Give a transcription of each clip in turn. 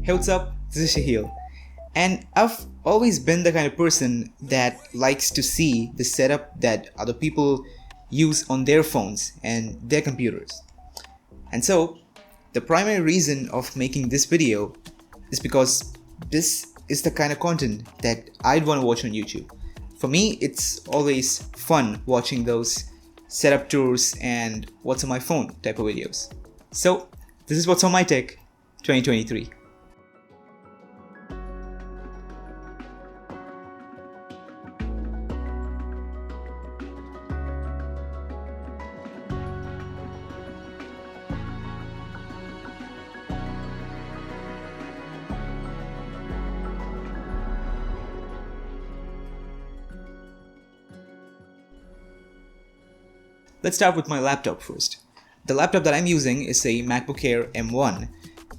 Hey, what's up? This is Shaheel. And I've always been the kind of person that likes to see the setup that other people use on their phones and their computers. And so, the primary reason of making this video is because this is the kind of content that I'd want to watch on YouTube. For me, it's always fun watching those setup tours and what's on my phone type of videos. So, this is what's on my tech 2023. Let's start with my laptop first. The laptop that I'm using is a MacBook Air M1,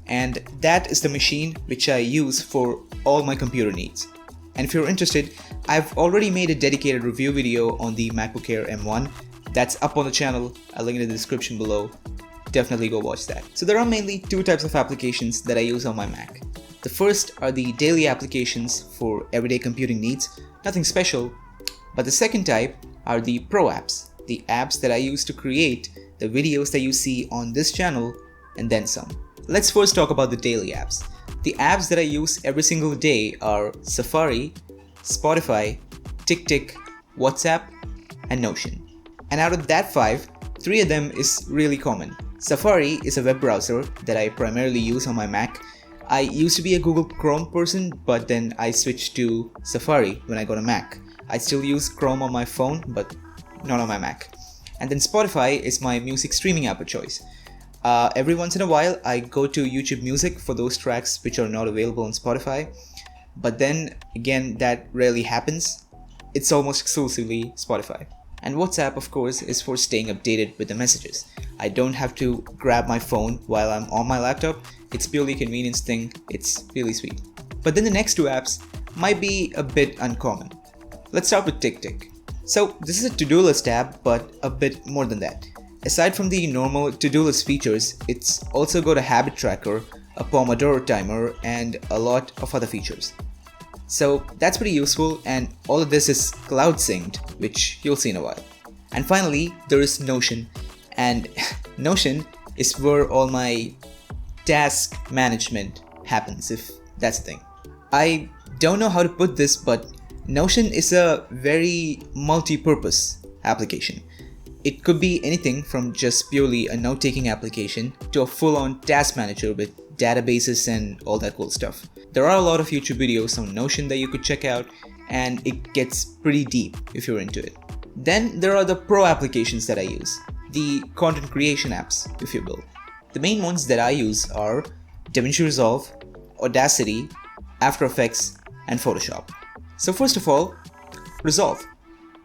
and that is the machine which I use for all my computer needs. And if you're interested, I've already made a dedicated review video on the MacBook Air M1. That's up on the channel, I'll link it in the description below. Definitely go watch that. So there are mainly two types of applications that I use on my Mac. The first are the daily applications for everyday computing needs, nothing special. But the second type are the pro apps. The apps that I use to create the videos that you see on this channel and then some. Let's first talk about the daily apps. The apps that I use every single day are Safari, Spotify, TikTok, WhatsApp, and Notion. And out of that five, three of them is really common. Safari is a web browser that I primarily use on my Mac. I used to be a Google Chrome person, but then I switched to Safari when I got a Mac. I still use Chrome on my phone, but not on my Mac. And then Spotify is my music streaming app of choice. Every once in a while I go to YouTube Music for those tracks which are not available on Spotify, but then again that rarely happens. It's almost exclusively Spotify. And WhatsApp, of course, is for staying updated with the messages. I don't have to grab my phone while I'm on my laptop. It's purely a convenience thing. It's really sweet. But then the next two apps might be a bit uncommon. Let's start with TikTok. So this is a to-do list app, but a bit more than that. Aside from the normal to-do list features, it's also got a habit tracker, a Pomodoro timer, and a lot of other features. So that's pretty useful, and all of this is cloud synced, which you'll see in a while. And finally, there is Notion, and Notion is where all my task management happens, if that's the thing. I don't know how to put this, but Notion is a very multi-purpose application. It could be anything from just purely a note-taking application to a full-on task manager with databases and all that cool stuff. There are a lot of YouTube videos on Notion that you could check out, and it gets pretty deep if you're into it. Then there are the pro applications that I use, the content creation apps, if you will. The main ones that I use are DaVinci Resolve, Audacity, After Effects, and Photoshop. So first of all, Resolve.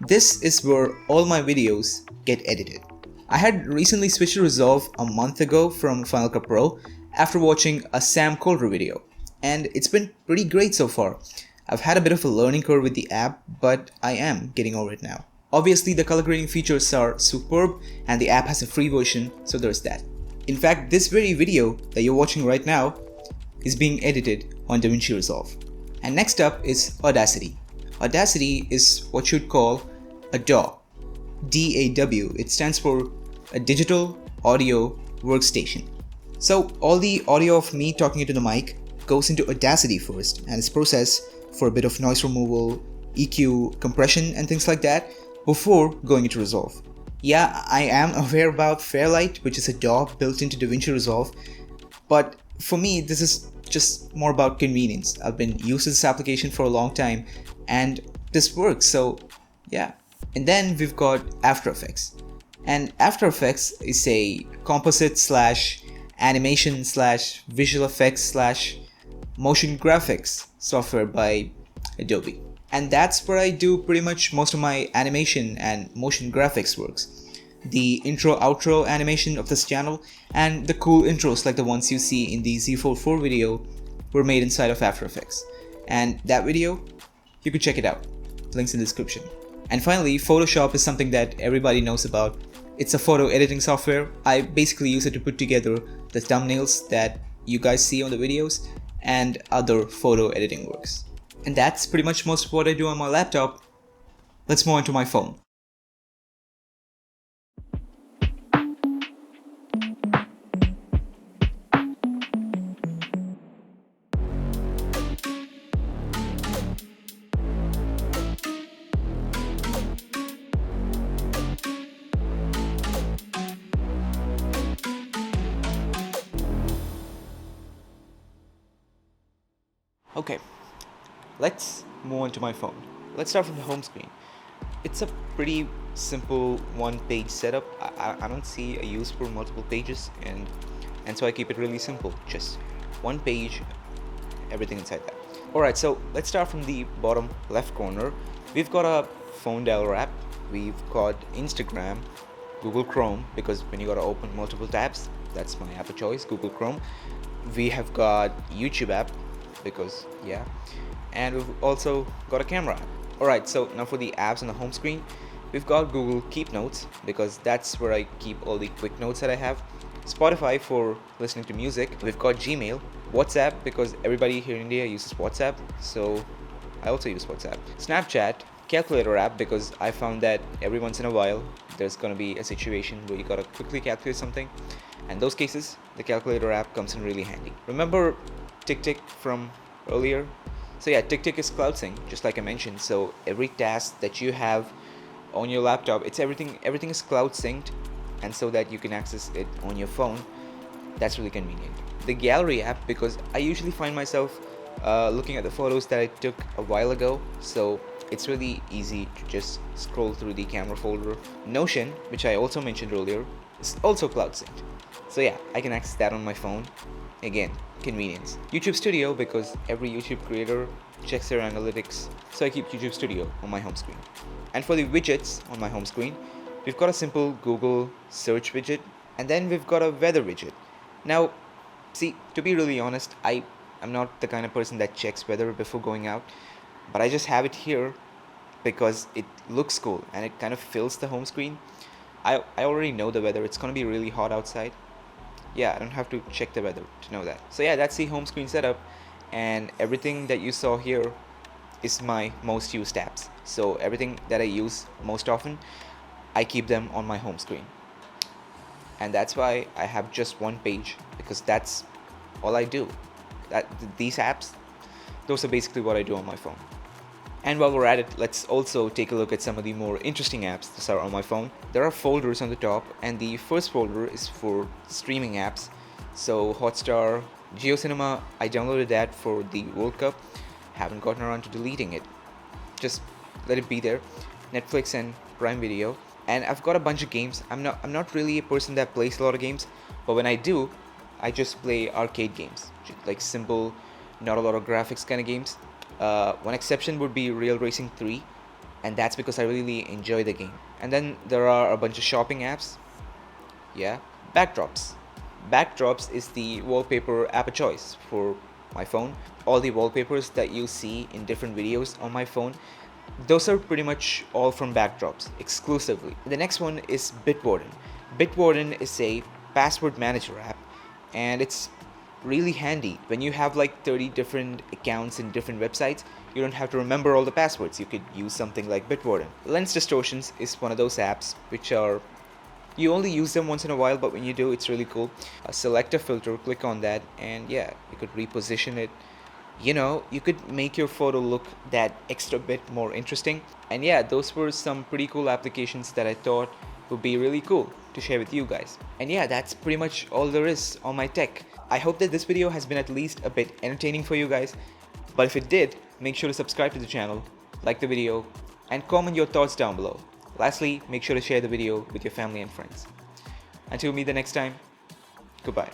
This is where all my videos get edited. I had recently switched to Resolve a month ago from Final Cut Pro after watching a Sam Colder video, and it's been pretty great so far. I've had a bit of a learning curve with the app, but I am getting over it now. Obviously the color grading features are superb, and the app has a free version, so there's that. In fact, this very video that you're watching right now is being edited on DaVinci Resolve. And next up is Audacity. Audacity is what you'd call a DAW. D-A-W. It stands for a Digital Audio Workstation. So all the audio of me talking into the mic goes into Audacity first and is processed for a bit of noise removal, EQ, compression and things like that before going into Resolve. Yeah, I am aware about Fairlight, which is a DAW built into DaVinci Resolve, but for me this is just more about convenience. I've been using this application for a long time and this works, so yeah. And then we've got After Effects. And After Effects is a composite slash animation slash visual effects slash motion graphics software by Adobe. And that's where I do pretty much most of my animation and motion graphics works. The intro outro animation of this channel and the cool intros like the ones you see in the Z44 video were made inside of After Effects. And that video, you could check it out. Links in the description. And finally, Photoshop is something that everybody knows about. It's a photo editing software. I basically use it to put together the thumbnails that you guys see on the videos, and other photo editing works. And that's pretty much most of what I do on my laptop. Let's move on to my phone. Okay, let's move on to my phone. Let's start from the home screen. It's a pretty simple one-page setup. I don't see a use for multiple pages, and so I keep it really simple. Just one page, everything inside that. Alright, so let's start from the bottom left corner. We've got a phone dialer app. We've got Instagram, Google Chrome, because when you gotta open multiple tabs, that's my app of choice, Google Chrome. We have got YouTube app, because yeah, and we've also got a camera app. Alright, so now for the apps on the home screen, we've got Google Keep Notes, because that's where I keep all the quick notes that I have. Spotify for listening to music. We've got Gmail, WhatsApp, because everybody here in India uses WhatsApp, so I also use WhatsApp. Snapchat, calculator app, because I found that every once in a while there's gonna be a situation where you gotta quickly calculate something, and in those cases the calculator app comes in really handy. Remember TickTick from earlier? So yeah, TickTick is cloud sync, just like I mentioned. So every task that you have on your laptop, it's everything is cloud synced, and so that you can access it on your phone. That's really convenient. The gallery app, because I usually find myself looking at the photos that I took a while ago, so it's really easy to just scroll through the camera folder. Notion, which I also mentioned earlier, is also cloud synced. So yeah, I can access that on my phone. Again, convenience. YouTube Studio, because every YouTube creator checks their analytics, so I keep YouTube Studio on my home screen. And for the widgets on my home screen, we've got a simple Google search widget, and then we've got a weather widget. Now, see, to be really honest, I'm not the kind of person that checks weather before going out, but I just have it here because it looks cool and it kind of fills the home screen. I already know the weather. It's gonna be really hot outside. Yeah, I don't have to check the weather to know that. So yeah, that's the home screen setup, and everything that you saw here is my most used apps. So everything that I use most often, I keep them on my home screen. And that's why I have just one page, because that's all I do. These apps, those are basically what I do on my phone. And while we're at it, let's also take a look at some of the more interesting apps that are on my phone. There are folders on the top, and the first folder is for streaming apps. So Hotstar, JioCinema, I downloaded that for the World Cup. Haven't gotten around to deleting it. Just let it be there. Netflix and Prime Video. And I've got a bunch of games. I'm not really a person that plays a lot of games, but when I do, I just play arcade games, like simple, not a lot of graphics kind of games. One exception would be Real Racing 3, and that's because I really enjoy the game. And then there are a bunch of shopping apps. Yeah, Backdrops. Backdrops is the wallpaper app of choice for my phone. All the wallpapers that you see in different videos on my phone, those are pretty much all from Backdrops exclusively. The next one is Bitwarden. Bitwarden is a password manager app, and it's really handy. When you have like 30 different accounts in different websites, you don't have to remember all the passwords. You could use something like Bitwarden. Lens Distortions is one of those apps which are, you only use them once in a while, but when you do, it's really cool. Select a filter, click on that, and yeah, you could reposition it. You know, you could make your photo look that extra bit more interesting. And yeah, those were some pretty cool applications that I thought would be really cool to share with you guys. And yeah, that's pretty much all there is on my tech. I hope that this video has been at least a bit entertaining for you guys, but if it did, make sure to subscribe to the channel, like the video, and comment your thoughts down below. Lastly, make sure to share the video with your family and friends. Until we meet the next time, goodbye.